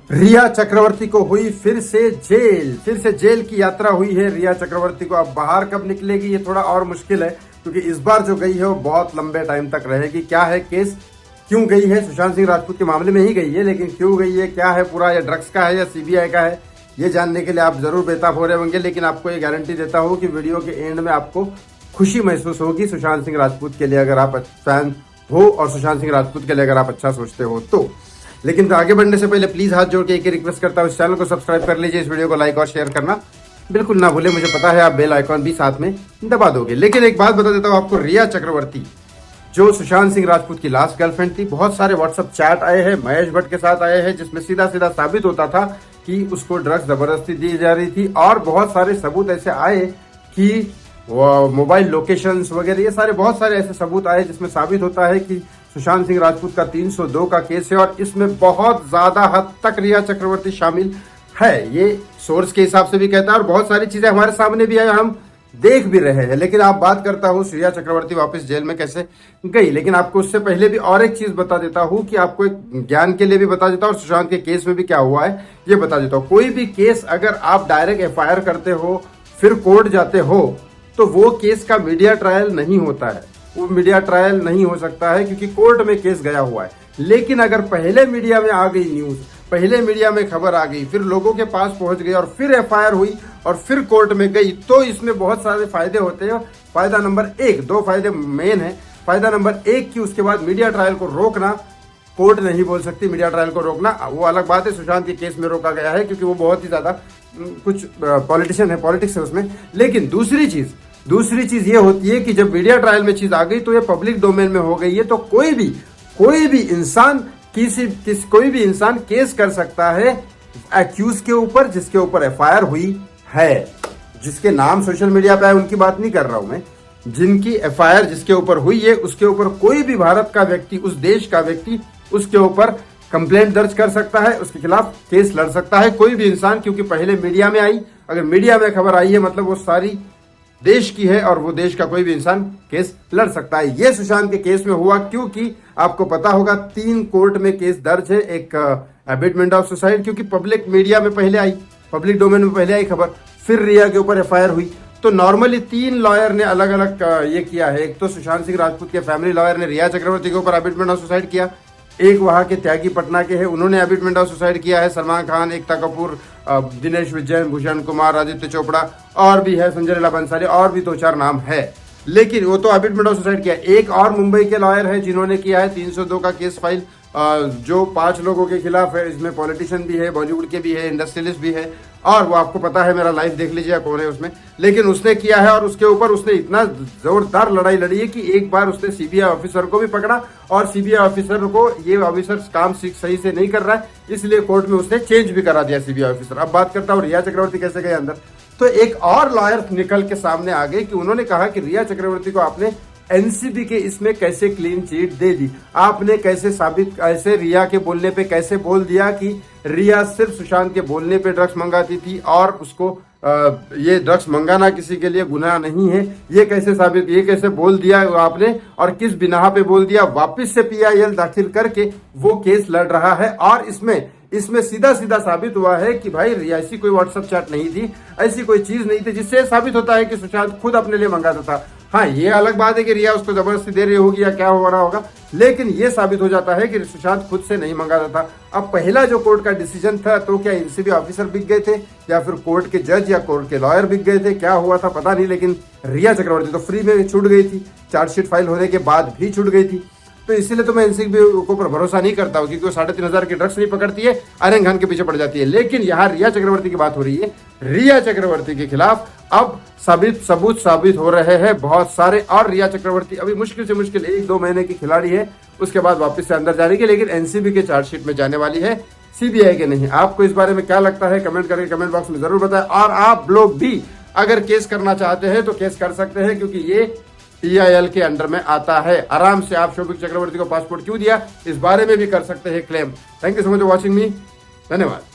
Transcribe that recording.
रिया चक्रवर्ती को हुई फिर से जेल की यात्रा हुई है रिया चक्रवर्ती को। अब बाहर कब निकलेगी ये थोड़ा और मुश्किल है, क्योंकि इस बार जो गई है वो बहुत लंबे टाइम तक रहेगी। क्या है केस, क्यों गई है, सुशांत सिंह राजपूत के मामले में ही गई है, लेकिन क्यों गई है, क्या है पूरा, या ड्रग्स का है या सीबीआई का है, ये जानने के लिए आप जरूर बेताब हो रहे होंगे। लेकिन आपको ये गारंटी देता हूँ कि वीडियो के एंड में आपको खुशी महसूस होगी सुशांत सिंह राजपूत के लिए, अगर आप फैन हो और सुशांत सिंह राजपूत के लिए अगर आप अच्छा सोचते हो तो। लेकिन आगे बढ़ने से पहले प्लीज हाथ जोड़ के एक ही रिक्वेस्ट करता हूँ, इस चैनल को सब्सक्राइब कर लीजिए, इस वीडियो को लाइक और शेयर करना बिल्कुल ना भूले। मुझे पता है आप बेल आइकॉन भी साथ में दबा दोगे। लेकिन एक बात बता देता हूँ आपको, रिया चक्रवर्ती जो सुशांत सिंह राजपूत की लास्ट गर्लफ्रेंड थी, बहुत सारे व्हाट्सएप चैट आए हैं महेश भट्ट के साथ आए हैं, जिसमें सीधा सीधा साबित होता था कि उसको ड्रग्स जबरदस्ती दी जा रही थी। और बहुत सारे सबूत ऐसे आए कि मोबाइल लोकेशंस वगैरह, ये सारे बहुत सारे ऐसे सबूत आए जिसमें साबित होता है कि सुशांत सिंह राजपूत का 302 का केस है और इसमें बहुत ज्यादा हद तक रिया चक्रवर्ती शामिल है। ये सोर्स के हिसाब से भी कहता है और बहुत सारी चीजें हमारे सामने भी है, हम देख भी रहे हैं। लेकिन आप बात करता हूँ रिया चक्रवर्ती वापस जेल में कैसे गई। लेकिन आपको उससे पहले भी और एक चीज बता देता हूँ कि आपको एक ज्ञान के लिए भी बता देता हूँ और सुशांत के केस में भी क्या हुआ है ये बता देता हूँ। कोई भी केस अगर आप डायरेक्ट एफआईआर करते हो फिर कोर्ट जाते हो तो वो केस का मीडिया ट्रायल नहीं होता है, वो मीडिया ट्रायल नहीं हो सकता है क्योंकि कोर्ट में केस गया हुआ है। लेकिन अगर पहले मीडिया में आ गई न्यूज, पहले मीडिया में खबर आ गई, फिर लोगों के पास पहुंच गई और फिर एफआईआर हुई और फिर कोर्ट में गई, तो इसमें बहुत सारे फायदे होते हैं। फायदा नंबर एक, दो फायदे मेन है। फायदा नंबर एक कि उसके बाद मीडिया ट्रायल को रोकना, कोर्ट नहीं बोल सकती मीडिया ट्रायल को रोकना, वो अलग बात है। सुशांत के केस में रोका गया है क्योंकि वो बहुत ही ज्यादा कुछ पॉलिटिशियन है, पॉलिटिक्स है उसमें। लेकिन दूसरी चीज ये होती है कि जब मीडिया ट्रायल में चीज आ गई तो ये पब्लिक डोमेन में हो गई है, तो कोई भी इंसान केस कर सकता है एक्यूज के ऊपर जिसके ऊपर एफआईआर हुई है। जिसके नाम सोशल मीडिया पे है उनकी बात नहीं कर रहा हूं मैं, जिनकी एफआईआर जिसके ऊपर हुई है उसके ऊपर कोई भी भारत का व्यक्ति, उस देश का व्यक्ति उसके ऊपर कंप्लेंट दर्ज कर सकता है, उसके खिलाफ केस लड़ सकता है कोई भी इंसान, क्योंकि पहले मीडिया में आई। अगर मीडिया में खबर आई है मतलब वो सारी देश की है और वो देश का कोई भी इंसान केस लड़ सकता है। ये सुशांत के केस में हुआ क्योंकि आपको पता होगा 3 कोर्ट में केस दर्ज है। एक अबेटमेंट ऑफ सुसाइड, क्योंकि पब्लिक मीडिया में पहले आई, पब्लिक डोमेन में पहले आई खबर, फिर रिया के ऊपर एफआईआर हुई। तो नॉर्मली 3 लॉयर ने अलग अलग ये किया है। एक तो सुशांत सिंह राजपूत के फैमिली लॉयर ने रिया चक्रवर्ती के ऊपर अबेटमेंट ऑफ सुसाइड किया, एक वहां के त्यागी पटना के हैं उन्होंने अबेटमेंट ऑफ सुसाइड किया है। सलमान खान, एकता कपूर, दिनेश विजयन, भूषण कुमार, आदित्य चोपड़ा और भी है, संजय लीला बंसाली, और भी 2-4 नाम है। लेकिन वो तो अबेटमेंट ऑफ सुसाइड किया। एक और मुंबई के लॉयर है जिन्होंने किया है 302 का केस फाइल, जो 5 लोगों के खिलाफ है। इसमें पॉलिटिशियन भी है, बॉलीवुड के भी है, इंडस्ट्रियलिस्ट भी है, और वो आपको पता है, मेरा लाइव देख लीजिए कौन है उसमें। लेकिन उसने किया है और उसके ऊपर उसने इतना जोरदार लड़ाई लड़ी है कि एक बार उसने सीबीआई ऑफिसर को भी पकड़ा और सीबीआई ऑफिसर को, ये ऑफिसर काम सही से नहीं कर रहा है, इसलिए कोर्ट में उसने चेंज भी करा दिया सीबीआई ऑफिसर। अब बात करता हूँ रिया चक्रवर्ती कैसे गए अंदर। तो एक और लॉयर निकल के सामने आ गए कि उन्होंने कहा कि रिया चक्रवर्ती को आपने एनसीबी के इसमें कैसे क्लीन चिट दे दी, आपने कैसे साबित, ऐसे रिया के बोलने पे कैसे बोल दिया कि रिया सिर्फ सुशांत के बोलने पे ड्रग्स मंगाती थी और उसको ये ड्रग्स मंगाना किसी के लिए गुनाह नहीं है। ये कैसे साबित, ये कैसे बोल दिया आपने और किस बिना पे बोल दिया। वापस से पीआईएल दाखिल करके वो केस लड़ रहा है और इसमें सीधा साबित हुआ है कि भाई ऐसी कोई व्हाट्सएप चैट नहीं थी, ऐसी कोई चीज नहीं थी जिससे साबित होता है कि सुशांत खुद अपने लिए मंगाता था। हाँ, ये अलग बात है कि रिया उसको जबरदस्ती दे रही होगी या क्या हो रहा होगा, लेकिन ये साबित हो जाता है कि सुशांत खुद से नहीं मंगाता था। अब पहला जो कोर्ट का डिसीजन था, तो क्या एनसीबी ऑफिसर बिक गए थे या फिर कोर्ट के जज या कोर्ट के लॉयर बिक गए थे, क्या हुआ था पता नहीं। लेकिन रिया चक्रवर्ती तो फ्री में छूट गई थी, चार्जशीट फाइल होने के बाद भी छूट गई थी। तो इसीलिए तो मैं एनसीबी के ऊपर भरोसा नहीं करता हूँ, क्योंकि वो 3500 के ड्रग्स नहीं पकड़ती है, आर्यन खान के पीछे पड़ जाती है। लेकिन यहाँ रिया चक्रवर्ती की बात हो रही है, रिया चक्रवर्ती के खिलाफ अब सबूत साबित हो रहे हैं बहुत सारे। और रिया चक्रवर्ती अभी मुश्किल से मुश्किल 1-2 महीने की खिलाड़ी है, उसके बाद वापस से अंदर जाने की, लेकिन एनसीबी के चार्जशीट में जाने वाली है, सीबीआई के नहीं। आपको इस बारे में क्या लगता है कमेंट करके कमेंट बॉक्स में जरूर बताएं। और आप लोग भी अगर केस करना चाहते हैं तो केस कर सकते हैं, क्योंकि ये पीआईएल के अंडर में आता है। आराम से आप शोभिक चक्रवर्ती को पासपोर्ट क्यों दिया, इस बारे में भी कर सकते हैं claim. Thank you so much for watching मी, धन्यवाद।